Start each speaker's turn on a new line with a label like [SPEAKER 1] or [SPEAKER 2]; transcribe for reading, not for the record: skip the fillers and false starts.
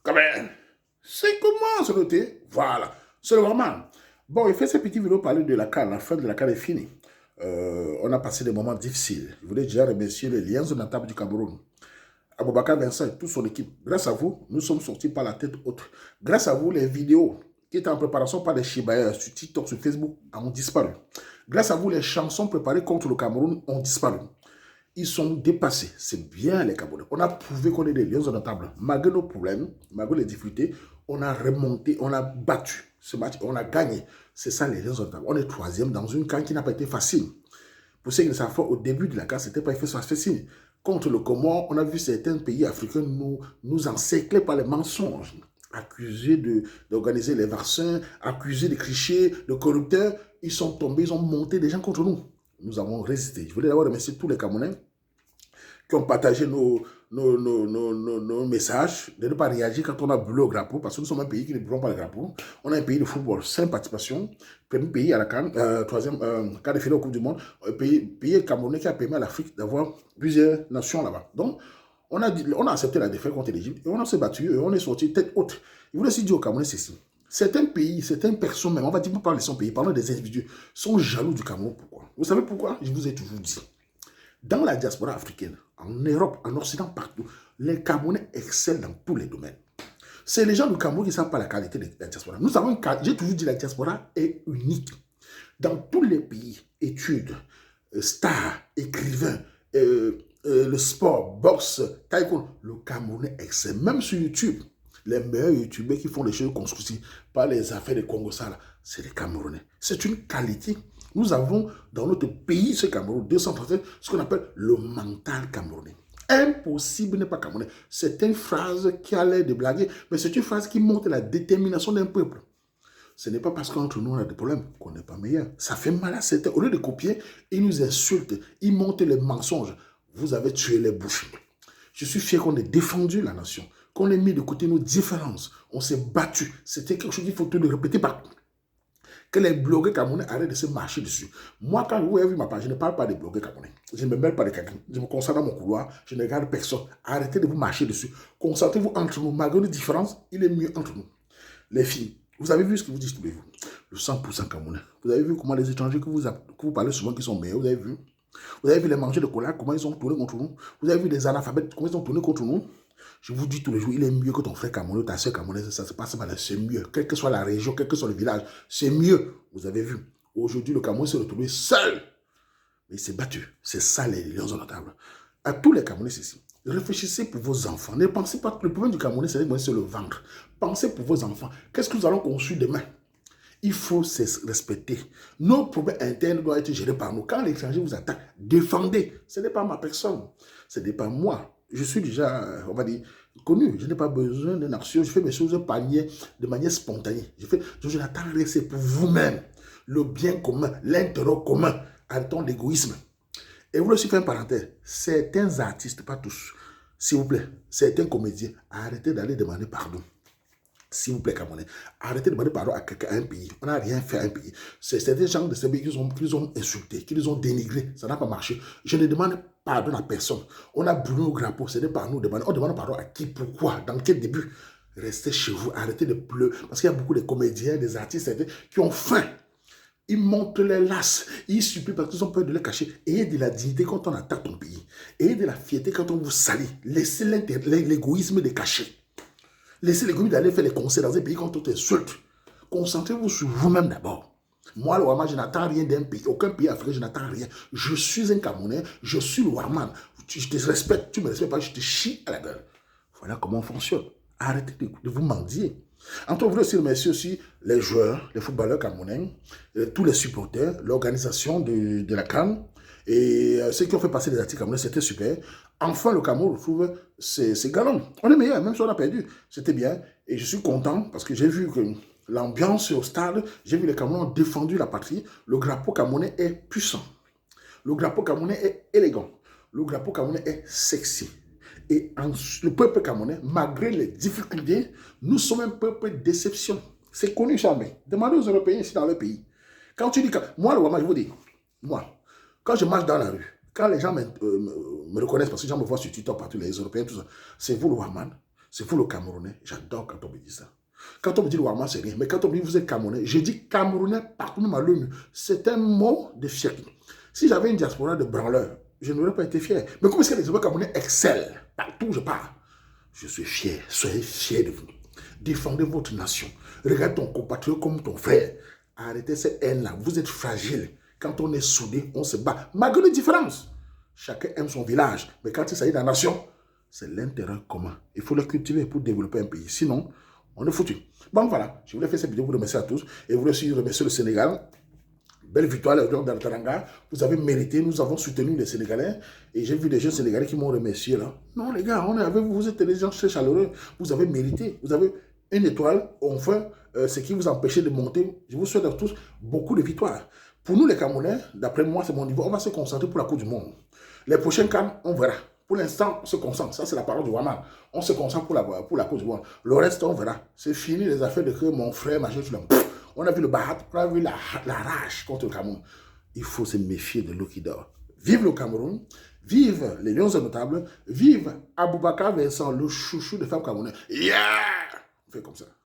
[SPEAKER 1] Quand même, c'est comment se noter? Voilà, c'est le Warman. Bon, il fait ces petites vidéos parler de la CAN. La fin de la CAN est finie. On a passé des moments difficiles. Je voulais déjà remercier les liens de la table du Cameroun. Aboubakar Vincent et toute son équipe. Grâce à vous, nous sommes sortis par la tête haute. Grâce à vous, les vidéos qui étaient en préparation par les Chibailleurs sur TikTok, sur Facebook, ont disparu. Grâce à vous, les chansons préparées contre le Cameroun ont disparu. Ils sont dépassés. C'est bien les Camerounais. On a prouvé qu'on est des lions de la table. Malgré nos problèmes, malgré les difficultés, on a remonté, on a battu ce match et on a gagné. C'est ça les lions de la table. On est troisième dans une CAN qui n'a pas été facile. Pour ceux qui ne savent pas, au début de la CAN, ce n'était pas facile. Contre le Comore, on a vu certains pays africains nous encercler par les mensonges, accusés d'organiser les vaccins, accusés de tricher, de corrupteurs. Ils sont tombés, ils ont monté des gens contre nous. Nous avons résisté. Je voulais d'abord remercier tous les Camerounais qui ont partagé nos messages, de ne pas réagir quand on a brûlé au drapeau, parce que nous sommes un pays qui ne brûlons pas le drapeau. On est un pays de football, 5 participations, premier pays à la CAN, troisième quart de finale au Coupe du Monde, pays camerounais qui a permis à l'Afrique d'avoir plusieurs nations là-bas. Donc, on a accepté la défaite contre l'Égypte, et on s'est battu, et on est sorti tête haute. Il voulait aussi dire aux Camerounais ceci. Certains pays, certaines personnes même, on va dire pas parler de son pays, parlons des individus, sont jaloux du Cameroun. Pourquoi? Vous savez pourquoi? Je vous ai toujours dit. Dans la diaspora africaine, en Europe, en Occident, partout, les Camerounais excellent dans tous les domaines. C'est les gens du Cameroun qui ne savent pas la qualité de la diaspora. Nous avons j'ai toujours dit que la diaspora est unique. Dans tous les pays, études, stars, écrivains, le sport, boxe, taekwondo, le Camerounais excelle. Même sur YouTube, les meilleurs youtubeurs qui font les choses construites par les affaires de Congo, c'est les Camerounais. C'est une qualité. Nous avons dans notre pays, ce Cameroun, 237, ce qu'on appelle le mental camerounais. Impossible n'est pas camerounais. C'est une phrase qui a l'air de blaguer, mais c'est une phrase qui montre la détermination d'un peuple. Ce n'est pas parce qu'entre nous on a des problèmes qu'on n'est pas meilleur. Ça fait mal à certains. Au lieu de copier, ils nous insultent, ils montrent les mensonges. Vous avez tué les bouches. Je suis fier qu'on ait défendu la nation, qu'on ait mis de côté nos différences. On s'est battu. C'était quelque chose qu'il faut te le répéter partout. Que les blogueurs camerounais arrêtent de se marcher dessus. Moi, quand vous avez vu ma page, je ne parle pas des blogueurs camerounais. Je ne me mêle pas de quelqu'un. Je me concentre dans mon couloir. Je ne regarde personne. Arrêtez de vous marcher dessus. Concentrez-vous entre nous. Malgré les différences, il est mieux entre nous. Les filles, vous avez vu ce que vous dites tous les jours. Le 100% camerounais. Vous avez vu comment les étrangers que vous parlez souvent qui sont meilleurs. Vous avez vu? Vous avez vu les mangeurs de cola, comment ils ont tourné contre nous. Vous avez vu les analphabètes, comment ils ont tourné contre nous. Je vous dis tous les jours, il est mieux que ton frère camerounais, ta soeur camerounaise, ça se passe mal, c'est mieux. Quelle que soit la région, quel que soit le village, c'est mieux. Vous avez vu, aujourd'hui, le Cameroun s'est retrouvé seul. Mais il s'est battu. C'est ça les lions de la table. À tous les Camerounais, c'est ici. Réfléchissez pour vos enfants. Ne pensez pas que le problème du Camerounais, c'est le ventre. Pensez pour vos enfants. Qu'est-ce que nous allons construire demain? Il faut se respecter. Nos problèmes internes doivent être gérés par nous. Quand l'étranger vous attaque, défendez. Ce n'est pas ma personne. Ce n'est pas moi. Je suis déjà, on va dire, connu. Je n'ai pas besoin d'une action. Je fais mes choses de manière spontanée. Je n'attends rien. C'est pour vous-même. Le bien commun, l'intérêt commun. Arrêtons l'égoïsme. Et vous aussi, faire une parenthèse. Certains artistes, pas tous, s'il vous plaît, certains comédiens, arrêtez d'aller demander pardon. S'il vous plaît, Camerounais, arrêtez de demander pardon à quelqu'un, à un pays. On n'a rien fait à un pays. C'est des gens de ce pays qui les ont insultés, qui les ont dénigrés. Ça n'a pas marché. Je ne demande pardon à personne. On a brûlé nos drapeaux. Ce n'est pas à nous de demander. On demande pardon à qui, pourquoi, dans quel début. Restez chez vous, arrêtez de pleurer. Parce qu'il y a beaucoup de comédiens, des artistes qui ont faim. Ils montent les lasses. Ils supplient parce qu'ils ont peur de les cacher. Ayez de la dignité quand on attaque ton pays. Ayez de la fierté quand on vous salit. Laissez l'égoïsme de cacher. Laissez les communes d'aller faire les concerts dans un pays quand on t'insulte. Concentrez-vous sur vous-même d'abord. Moi, le Warman, je n'attends rien d'un pays. Aucun pays africain, je n'attends rien. Je suis un Camerounais, je suis le Warman. Je te respecte, tu ne me respectes pas, je te chie à la gueule. Voilà comment on fonctionne. Arrêtez de vous mendier. Entre vous, je voulais remercier aussi les joueurs, les footballeurs camerounais, tous les supporters, l'organisation de la CAN, et ceux qui ont fait passer les articles camerounais, c'était super. Enfin, le Cameroun retrouve ses galons. On est meilleur, même si on a perdu. C'était bien. Et je suis content parce que j'ai vu que l'ambiance au stade, j'ai vu les Camerounais ont défendu la patrie. Le drapeau camerounais est puissant. Le drapeau camerounais est élégant. Le drapeau camerounais est sexy. Et le peuple camerounais, malgré les difficultés, nous sommes un peuple de déception. C'est connu jamais. Demandez aux Européens ici dans le pays. Quand tu dis que... Moi, le Wama, je vous dis, moi, quand je marche dans la rue, quand les gens me reconnaissent, parce que les gens me voient sur TikTok, partout, les Européens, tout ça, c'est vous le Warman. C'est pour le Camerounais. J'adore quand on me dit ça. Quand on me dit le Wama, c'est rien. Mais quand on me dit vous êtes Camerounais, je dis Camerounais partout même à l'ONU. C'est un mot de fierté. Si j'avais une diaspora de branleurs, je n'aurais pas été fier. Mais comment est-ce que les Camerounais excellent partout où je pars? Je suis fier. Soyez fiers de vous. Défendez votre nation. Regarde ton compatriote comme ton frère. Arrêtez cette haine-là. Vous êtes fragile. Quand on est soudé, on se bat. Malgré les différences. Chacun aime son village. Mais quand il s'agit de la nation, c'est l'intérêt commun. Il faut le cultiver pour développer un pays. Sinon, on est foutu. Bon, voilà. Je voulais faire cette vidéo pour remercier à tous. Et je voulais aussi remercier le Sénégal. Belle victoire, le Lions d'Altaranga. Vous avez mérité. Nous avons soutenu les Sénégalais. Et j'ai vu des jeunes Sénégalais qui m'ont remercié là. Non, les gars, on est avec vous. Vous êtes des gens très chaleureux. Vous avez mérité. Vous avez une étoile. Enfin, ce qui vous empêchait de monter. Je vous souhaite à tous beaucoup de victoires. Pour nous, les Camerounais, d'après moi, c'est mon niveau. On va se concentrer pour la Coupe du Monde. Les prochains camps, on verra. Pour l'instant, on se concentre. Ça, c'est la parole du Wama. On se concentre pour la Coupe du Monde. Le reste, on verra. C'est fini les affaires de que mon frère, machin, tout là. On a vu le Bahat, on a vu la rage contre le Cameroun. Il faut se méfier de l'eau qui dort. Vive le Cameroun, vive les Lions indomptables, vive Aboubakar Vincent, le chouchou des femmes camerounaises. Yeah! On fait comme ça.